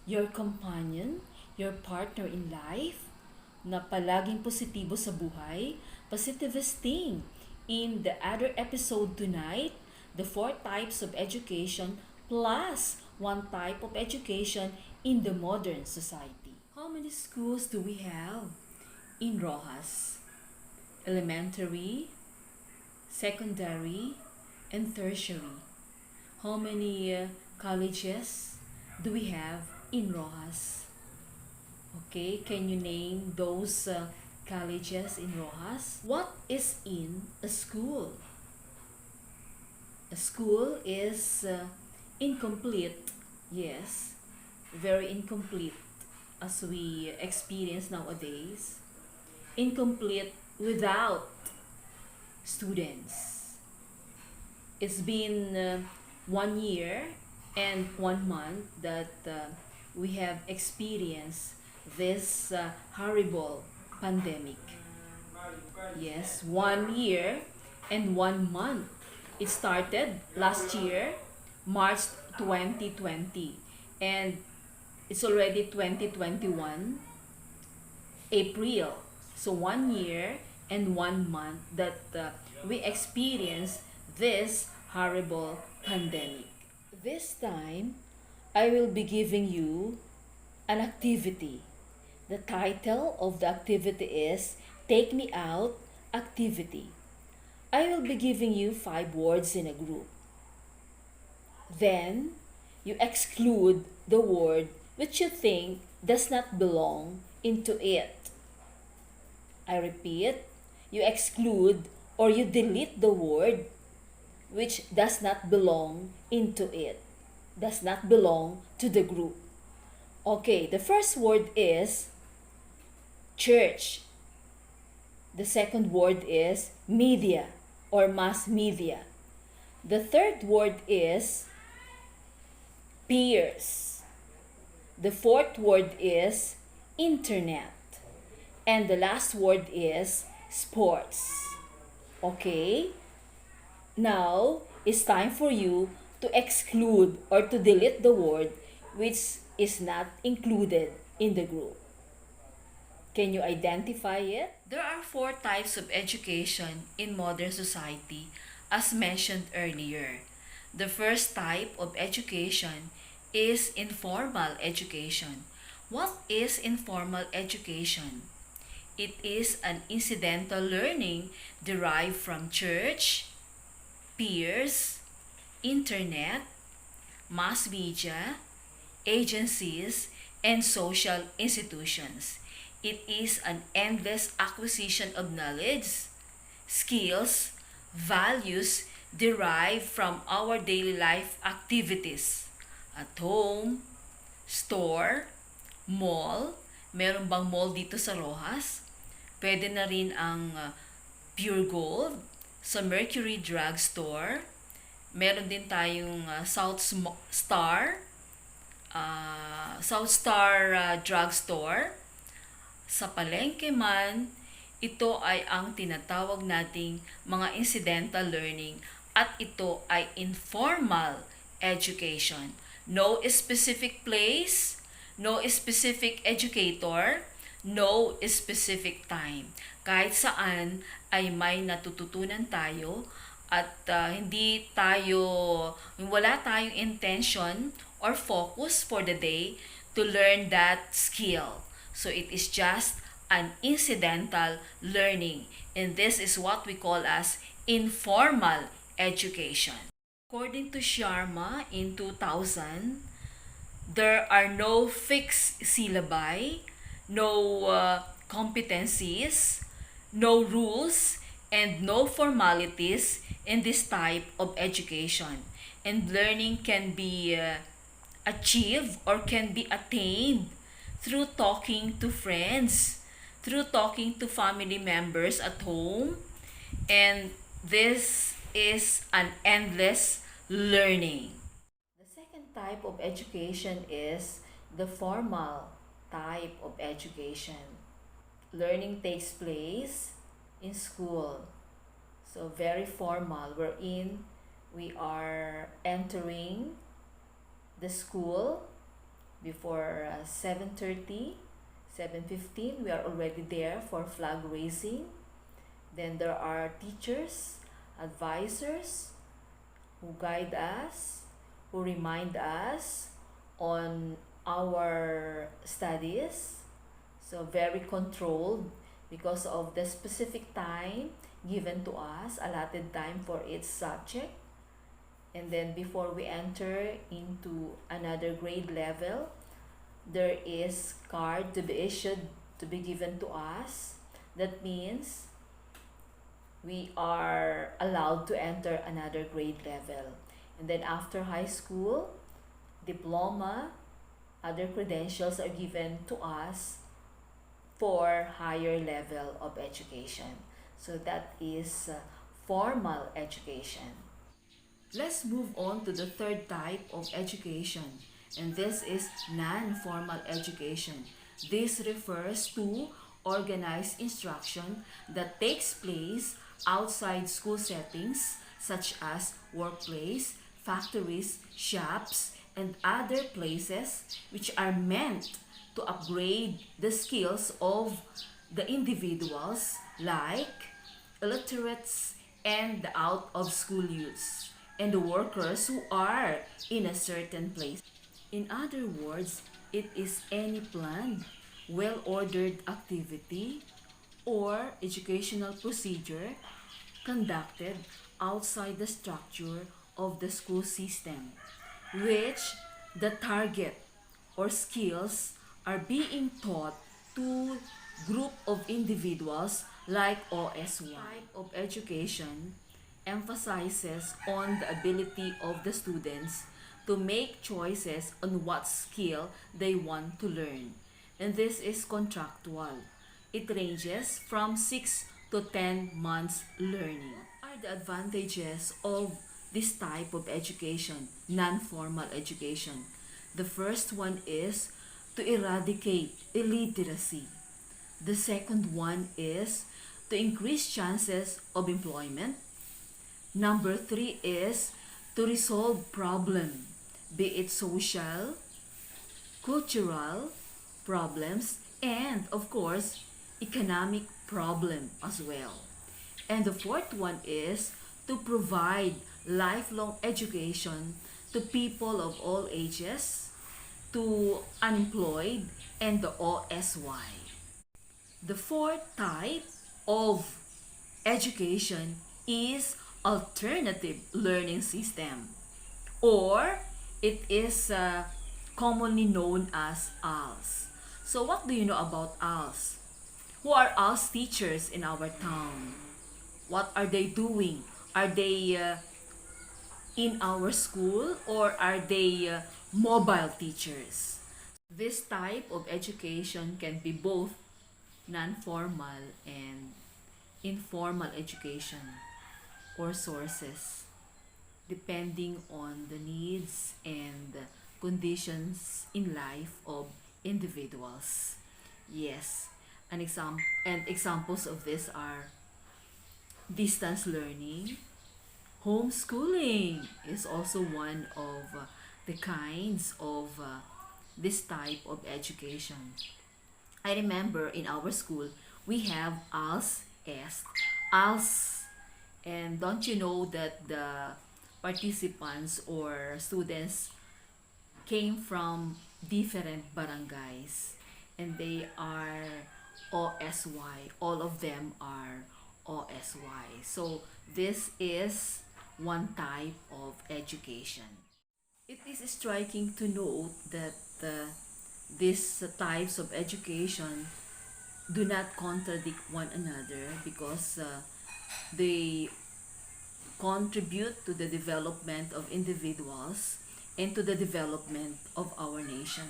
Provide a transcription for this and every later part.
your companion, your partner in life, na palaging positibo sa buhay, positivist thing. In the other episode tonight, the four types of education plus one type of education in the modern society. How many schools do we have in Rojas? Elementary, secondary, and tertiary. How many colleges do we have in Rojas? Okay, can you name those colleges in Rojas? What is in a school? A school is incomplete, yes, very incomplete as we experience nowadays. Incomplete without students. It's been 1 year and 1 month that we have experienced this horrible pandemic. Yes, 1 year and 1 month. It started last year, March 2020, and it's already 2021, April. So 1 year and 1 month that we experienced this horrible pandemic. This time, I will be giving you an activity. The title of the activity is Take Me Out Activity. I will be giving you 5 words in a group. Then, you exclude the word which you think does not belong into it. I repeat, you exclude or you delete the word which does not belong into it, does not belong to the group. Okay, the first word is church. The second word is media or mass media. The third word is peers. The fourth word is internet. And the last word is sports. Okay? Now, it's time for you to exclude or to delete the word which is not included in the group. Can you identify it? There are 4 types of education in modern society as mentioned earlier. The first type of education is informal education. What is informal education? It is an incidental learning derived from church, peers, internet, mass media, agencies, and social institutions. It is an endless acquisition of knowledge, skills, values derived from our daily life activities at home, store, mall. Meron bang mall dito sa Rojas? Pwede na rin ang Pure Gold sa Mercury Drugstore. Meron din tayong South Star Drugstore. Sa palengke man, ito ay ang tinatawag nating mga incidental learning at ito ay informal education. No specific place, no specific educator, no specific time. Kahit saan ay may natututunan tayo at wala tayong intention or focus for the day to learn that skill. So it is just an incidental learning, and this is what we call as informal education. According to Sharma in 2000, there are no fixed syllabi, no competencies, no rules, and no formalities in this type of education. And learning can be achieved or can be attained through talking to friends, through talking to family members at home, and this is an endless learning. The second type of education is the formal type of education. Learning takes place in school. So very formal, wherein we are entering the school, before 7:30, 7:15, we are already there for flag raising. Then there are teachers, advisors who guide us, who remind us on our studies. So very controlled because of the specific time given to us, allotted time for each subject. And then before we enter into another grade level, there is card to be issued, to be given to us. That means we are allowed to enter another grade level. And then after high school, diploma, other credentials are given to us for higher level of education. So that is formal education. Let's move on to the third type of education, and this is non-formal education. This refers to organized instruction that takes place outside school settings such as workplace, factories, shops, and other places which are meant to upgrade the skills of the individuals like illiterates and the out of school youths and the workers who are in a certain place. In other words, it is any planned, well ordered activity or educational procedure conducted outside the structure of the school system, which the target or skills are being taught to group of individuals like OSY. Type of education emphasizes on the ability of the students to make choices on what skill they want to learn. And this is contractual. It ranges from 6 to 10 months learning. What are the advantages of this type of education, non-formal education? The first one is to eradicate illiteracy. The second one is to increase chances of employment. Number 3 is to resolve problem, be it social, cultural problems, and of course, economic problem as well. And the fourth one is to provide lifelong education to people of all ages, to unemployed, and the OSY. The fourth type of education is alternative learning system, or it is commonly known as ALS. So what do you know about ALS? Who are ALS teachers in our town? What are they doing? Are they in our school, or are they mobile teachers? This type of education can be both non-formal and informal education or sources, depending on the needs and conditions in life of individuals. Yes, examples of this are distance learning, homeschooling is also one of the kinds of this type of education. I remember in our school we have ALS, and don't you know that the participants or students came from different barangays, and they are OSY. All of them are OSY. So this is one type of education. It is striking to note that these types of education do not contradict one another because they contribute to the development of individuals and to the development of our nation.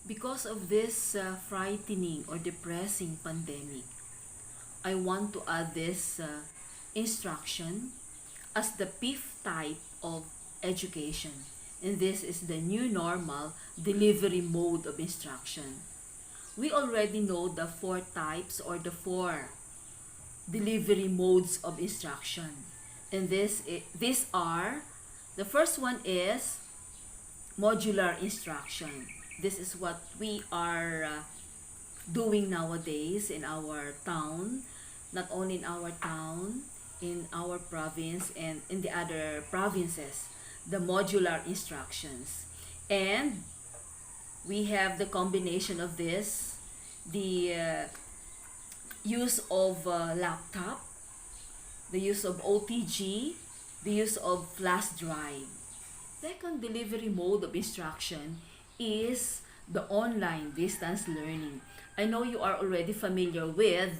Because of this frightening or depressing pandemic, I want to add this instruction as the fifth type of education. And this is the new normal delivery mode of instruction. We already know the four types or the four delivery modes of instruction. And these are, the first one is modular instruction. This is what we are doing nowadays in our town, not only in our town, in our province and in the other provinces, the modular instructions. And we have the combination of this, the use of laptop, the use of OTG, the use of flash drive. Second delivery mode of instruction is the online distance learning. I know you are already familiar with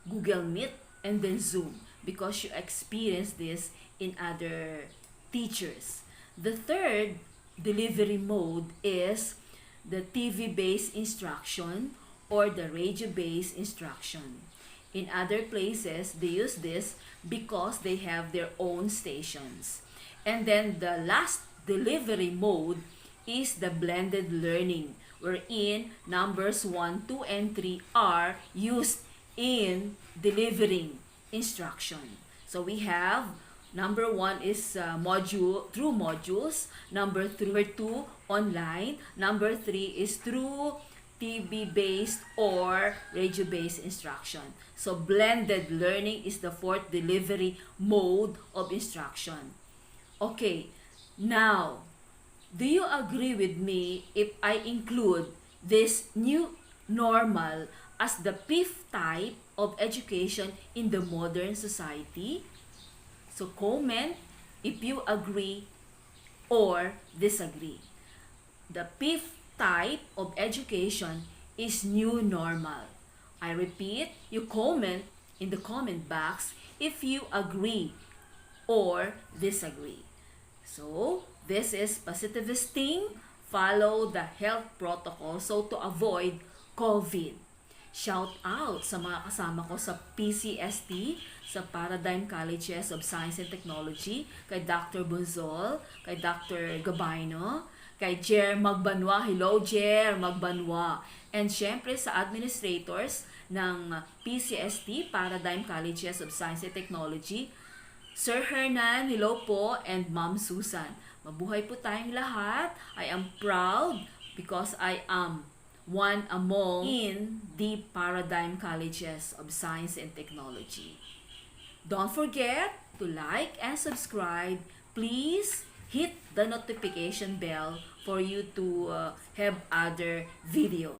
Google Meet and then Zoom because you experienced this in other teachers. The third delivery mode is the TV-based instruction or the radio-based instruction. In other places, they use this because they have their own stations. And then the last delivery mode is the blended learning, wherein numbers 1, 2, and 3 are used in delivering instruction. So we have number 1 is module through modules, number 2 online, number 3 is through TV-based or radio-based instruction. So blended learning is the fourth delivery mode of instruction. Okay, now, do you agree with me if I include this new normal as the fifth type of education in the modern society? So comment if you agree or disagree. The fifth type of education is new normal. I repeat, you comment in the comment box if you agree or disagree. So, this is positivist follow the health protocol so to avoid COVID. Shout out sa mga kasama ko sa PCST, sa Paradigm Colleges of Science and Technology, kay Dr. Bunzol, kay Dr. Gabayno, kay Jer Magbanwa. Hello, Jer Magbanwa. And syempre sa administrators ng PCST, Paradigm Colleges of Science and Technology, Sir Hernan, hello po, and Ma'am Susan. Mabuhay po tayong lahat. I am proud because I am one among in the Paradigm Colleges of Science and Technology. Don't forget to like and subscribe. Please hit the notification bell for you to have other videos.